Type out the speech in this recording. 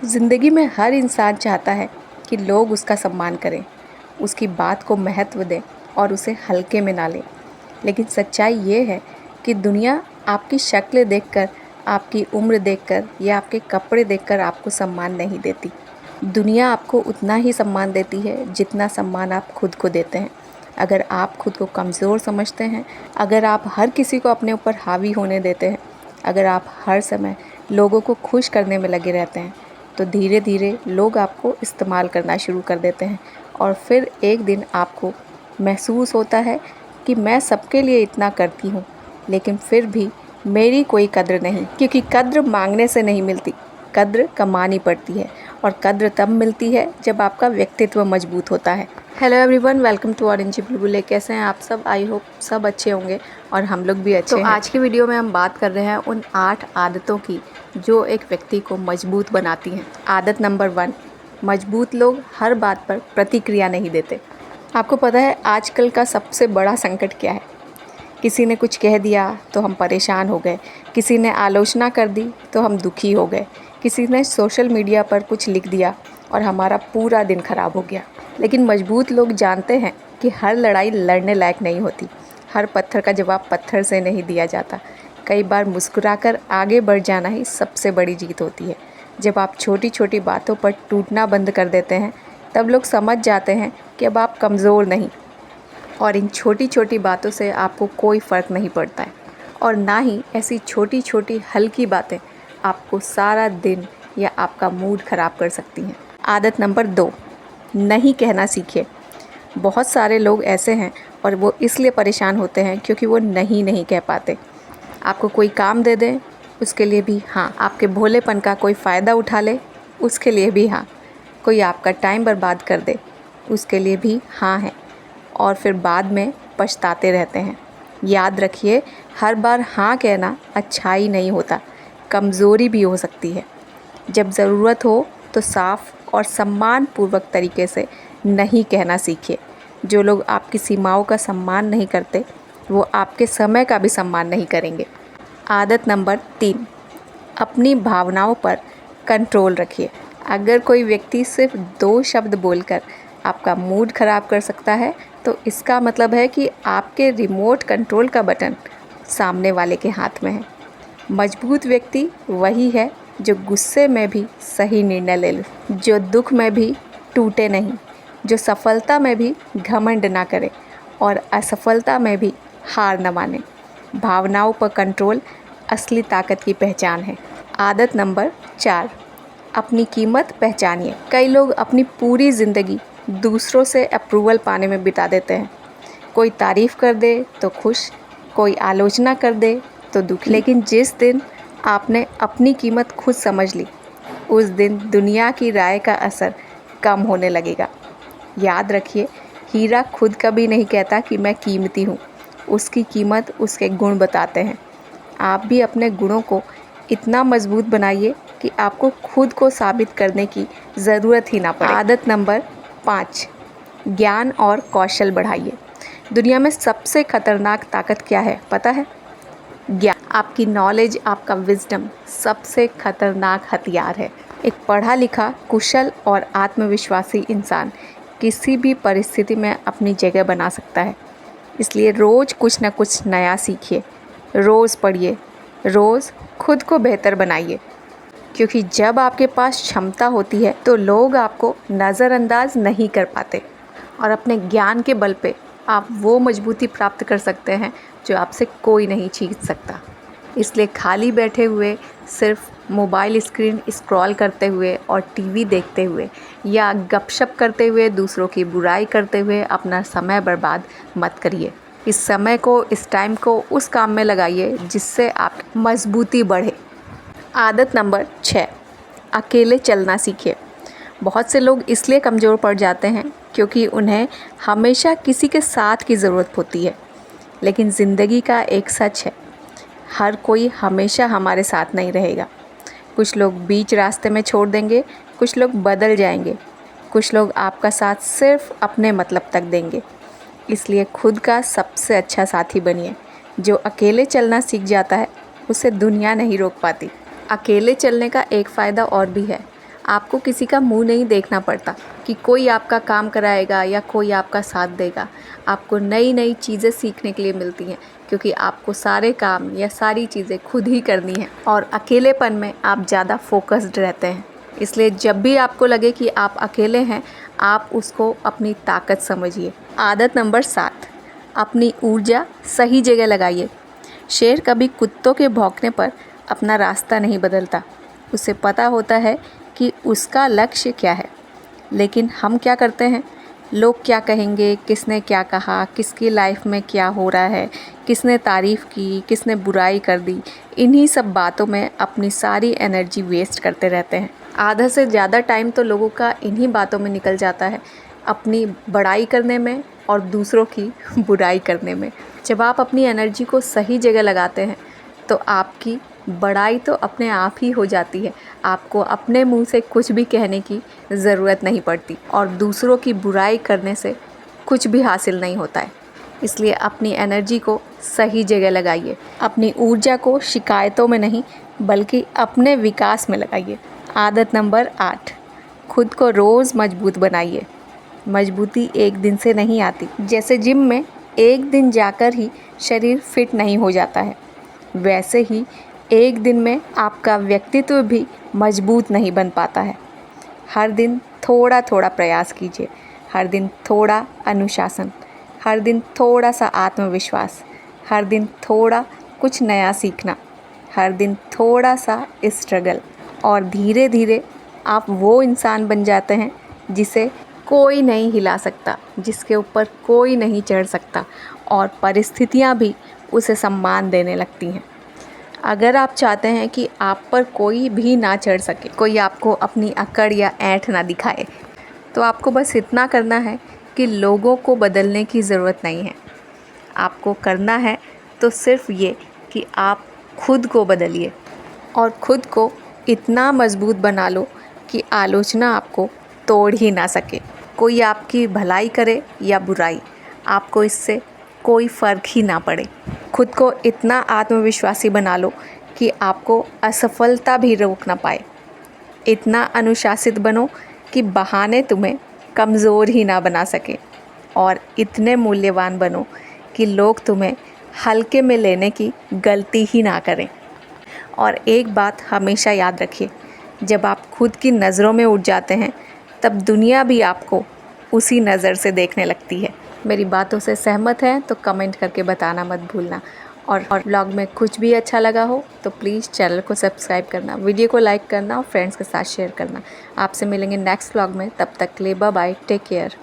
ज़िंदगी में हर इंसान चाहता है कि लोग उसका सम्मान करें, उसकी बात को महत्व दें और उसे हल्के में ना लें। लेकिन सच्चाई ये है कि दुनिया आपकी शक्ल देखकर, आपकी उम्र देखकर या आपके कपड़े देखकर आपको सम्मान नहीं देती। दुनिया आपको उतना ही सम्मान देती है जितना सम्मान आप खुद को देते हैं। अगर आप खुद को कमज़ोर समझते हैं, अगर आप हर किसी को अपने ऊपर हावी होने देते हैं, अगर आप हर समय लोगों को खुश करने में लगे रहते हैं, तो धीरे धीरे लोग आपको इस्तेमाल करना शुरू कर देते हैं और फिर एक दिन आपको महसूस होता है कि मैं सबके लिए इतना करती हूँ, लेकिन फिर भी मेरी कोई कद्र नहीं। क्योंकि कद्र मांगने से नहीं मिलती, कद्र कमानी पड़ती है और कद्र तब मिलती है जब आपका व्यक्तित्व मजबूत होता है। Hello everyone, welcome to orange Bulbule. कैसे हैं आप सब? आई होप सब अच्छे होंगे और हम लोग भी अच्छे हैं। आज की वीडियो में हम बात कर रहे हैं उन 8 आदतों की जो एक व्यक्ति को मजबूत बनाती हैं। आदत नंबर 1, मजबूत लोग हर बात पर प्रतिक्रिया नहीं देते। आपको पता है आजकल का सबसे बड़ा संकट क्या है? किसी ने कुछ कह दिया तो हम परेशान हो गए, किसी ने आलोचना कर दी तो हम दुखी हो गए, किसी ने सोशल मीडिया पर कुछ लिख दिया और हमारा पूरा दिन ख़राब हो गया। लेकिन मजबूत लोग जानते हैं कि हर लड़ाई लड़ने लायक नहीं होती, हर पत्थर का जवाब पत्थर से नहीं दिया जाता। कई बार मुस्कुराकर आगे बढ़ जाना ही सबसे बड़ी जीत होती है। जब आप छोटी छोटी बातों पर टूटना बंद कर देते हैं, तब लोग समझ जाते हैं कि अब आप कमज़ोर नहीं, और इन छोटी छोटी बातों से आपको कोई फ़र्क नहीं पड़ता है। और ना ही ऐसी छोटी छोटी हल्की बातें आपको सारा दिन या आपका मूड ख़राब कर सकती हैं। आदत नंबर 2, नहीं कहना सीखिए। बहुत सारे लोग ऐसे हैं और वो इसलिए परेशान होते हैं क्योंकि वो नहीं कह पाते। आपको कोई काम दे दें, उसके लिए भी हाँ। आपके भोलेपन का कोई फ़ायदा उठा ले, उसके लिए भी हाँ। कोई आपका टाइम बर्बाद कर दे, उसके लिए भी हाँ है। और फिर बाद में पछताते रहते हैं। याद रखिए, हर बार हाँ कहना अच्छाई नहीं होता, कमज़ोरी भी हो सकती है। जब ज़रूरत हो तो साफ और सम्मानपूर्वक तरीके से नहीं कहना सीखिए। जो लोग आपकी सीमाओं का सम्मान नहीं करते, वो आपके समय का भी सम्मान नहीं करेंगे। आदत नंबर 3, अपनी भावनाओं पर कंट्रोल रखिए। अगर कोई व्यक्ति सिर्फ 2 शब्द बोलकर आपका मूड ख़राब कर सकता है, तो इसका मतलब है कि आपके रिमोट कंट्रोल का बटन सामने वाले के हाथ में है। मजबूत व्यक्ति वही है जो गुस्से में भी सही निर्णय ले ले, जो दुख में भी टूटे नहीं, जो सफलता में भी घमंड ना करे और असफलता में भी हार न माने। भावनाओं पर कंट्रोल असली ताकत की पहचान है। आदत नंबर 4, अपनी कीमत पहचानिए। कई लोग अपनी पूरी ज़िंदगी दूसरों से अप्रूवल पाने में बिता देते हैं। कोई तारीफ़ कर दे तो खुश, कोई आलोचना कर दे तो दुखी। लेकिन जिस दिन आपने अपनी कीमत खुद समझ ली, उस दिन दुनिया की राय का असर कम होने लगेगा। याद रखिए, हीरा खुद कभी नहीं कहता कि मैं कीमती हूँ, उसकी कीमत उसके गुण बताते हैं। आप भी अपने गुणों को इतना मजबूत बनाइए कि आपको खुद को साबित करने की ज़रूरत ही ना पड़े। आदत नंबर 5, ज्ञान और कौशल बढ़ाइए। दुनिया में सबसे खतरनाक ताकत क्या है पता है? ज्ञान। आपकी नॉलेज, आपका विजडम सबसे खतरनाक हथियार है। एक पढ़ा लिखा, कुशल और आत्मविश्वासी इंसान किसी भी परिस्थिति में अपनी जगह बना सकता है। इसलिए रोज़ कुछ न कुछ नया सीखिए, रोज़ पढ़िए, रोज़ खुद को बेहतर बनाइए। क्योंकि जब आपके पास क्षमता होती है तो लोग आपको नज़रअंदाज नहीं कर पाते, और अपने ज्ञान के बल पे आप वो मजबूती प्राप्त कर सकते हैं जो आपसे कोई नहीं छीन सकता। इसलिए खाली बैठे हुए, सिर्फ मोबाइल स्क्रीन स्क्रॉल करते हुए और टीवी देखते हुए या गपशप करते हुए, दूसरों की बुराई करते हुए अपना समय बर्बाद मत करिए। इस समय को, इस टाइम को उस काम में लगाइए जिससे आपकी मजबूती बढ़े। आदत नंबर 6, अकेले चलना सीखिए। बहुत से लोग इसलिए कमज़ोर पड़ जाते हैं क्योंकि उन्हें हमेशा किसी के साथ की ज़रूरत होती है। लेकिन ज़िंदगी का एक सच है, हर कोई हमेशा हमारे साथ नहीं रहेगा। कुछ लोग बीच रास्ते में छोड़ देंगे, कुछ लोग बदल जाएंगे, कुछ लोग आपका साथ सिर्फ अपने मतलब तक देंगे। इसलिए खुद का सबसे अच्छा साथी बनिए। जो अकेले चलना सीख जाता है, उसे दुनिया नहीं रोक पाती। अकेले चलने का एक फ़ायदा और भी है, आपको किसी का मुंह नहीं देखना पड़ता कि कोई आपका काम कराएगा या कोई आपका साथ देगा। आपको नई नई चीज़ें सीखने के लिए मिलती हैं, क्योंकि आपको सारे काम या सारी चीज़ें खुद ही करनी है और अकेलेपन में आप ज़्यादा फोकस्ड रहते हैं। इसलिए जब भी आपको लगे कि आप अकेले हैं, आप उसको अपनी ताकत समझिए। आदत नंबर 7, अपनी ऊर्जा सही जगह लगाइए। शेर कभी कुत्तों के भौंकने पर अपना रास्ता नहीं बदलता। उसे पता होता है कि उसका लक्ष्य क्या है। लेकिन हम क्या करते हैं? लोग क्या कहेंगे, किसने क्या कहा, किसकी लाइफ में क्या हो रहा है, किसने तारीफ़ की, किसने बुराई कर दी, इन्हीं सब बातों में अपनी सारी एनर्जी वेस्ट करते रहते हैं। आधा से ज़्यादा टाइम तो लोगों का इन्हीं बातों में निकल जाता है, अपनी बड़ाई करने में और दूसरों की बुराई करने में। जब आप अपनी एनर्जी को सही जगह लगाते हैं तो आपकी बड़ाई तो अपने आप ही हो जाती है। आपको अपने मुंह से कुछ भी कहने की ज़रूरत नहीं पड़ती और दूसरों की बुराई करने से कुछ भी हासिल नहीं होता है। इसलिए अपनी एनर्जी को सही जगह लगाइए। अपनी ऊर्जा को शिकायतों में नहीं बल्कि अपने विकास में लगाइए। आदत नंबर 8, खुद को रोज़ मजबूत बनाइए। मजबूती एक दिन से नहीं आती। जैसे जिम में एक दिन जाकर ही शरीर फिट नहीं हो जाता है, वैसे ही एक दिन में आपका व्यक्तित्व भी मजबूत नहीं बन पाता है। हर दिन थोड़ा थोड़ा प्रयास कीजिए, हर दिन थोड़ा अनुशासन, हर दिन थोड़ा सा आत्मविश्वास, हर दिन थोड़ा कुछ नया सीखना, हर दिन थोड़ा सा स्ट्रगल, और धीरे धीरे आप वो इंसान बन जाते हैं जिसे कोई नहीं हिला सकता, जिसके ऊपर कोई नहीं चढ़ सकता और परिस्थितियाँ भी उसे सम्मान देने लगती हैं। अगर आप चाहते हैं कि आप पर कोई भी ना चढ़ सके, कोई आपको अपनी अकड़ या ऐंठ ना दिखाए, तो आपको बस इतना करना है कि लोगों को बदलने की ज़रूरत नहीं है। आपको करना है तो सिर्फ ये कि आप खुद को बदलिए और खुद को इतना मजबूत बना लो कि आलोचना आपको तोड़ ही ना सके। कोई आपकी भलाई करे या बुराई, आपको इससे कोई फ़र्क ही ना पड़े। खुद को इतना आत्मविश्वासी बना लो कि आपको असफलता भी रोक ना पाए। इतना अनुशासित बनो कि बहाने तुम्हें कमज़ोर ही ना बना सके, और इतने मूल्यवान बनो कि लोग तुम्हें हल्के में लेने की गलती ही ना करें। और एक बात हमेशा याद रखिए, जब आप खुद की नज़रों में उठ जाते हैं तब दुनिया भी आपको उसी नज़र से देखने लगती है। मेरी बातों से सहमत हैं तो कमेंट करके बताना मत भूलना। और व्लॉग में कुछ भी अच्छा लगा हो तो प्लीज़ चैनल को सब्सक्राइब करना, वीडियो को लाइक करना और फ्रेंड्स के साथ शेयर करना। आपसे मिलेंगे नेक्स्ट व्लॉग में, तब तक के लिए बाय बाय, टेक केयर।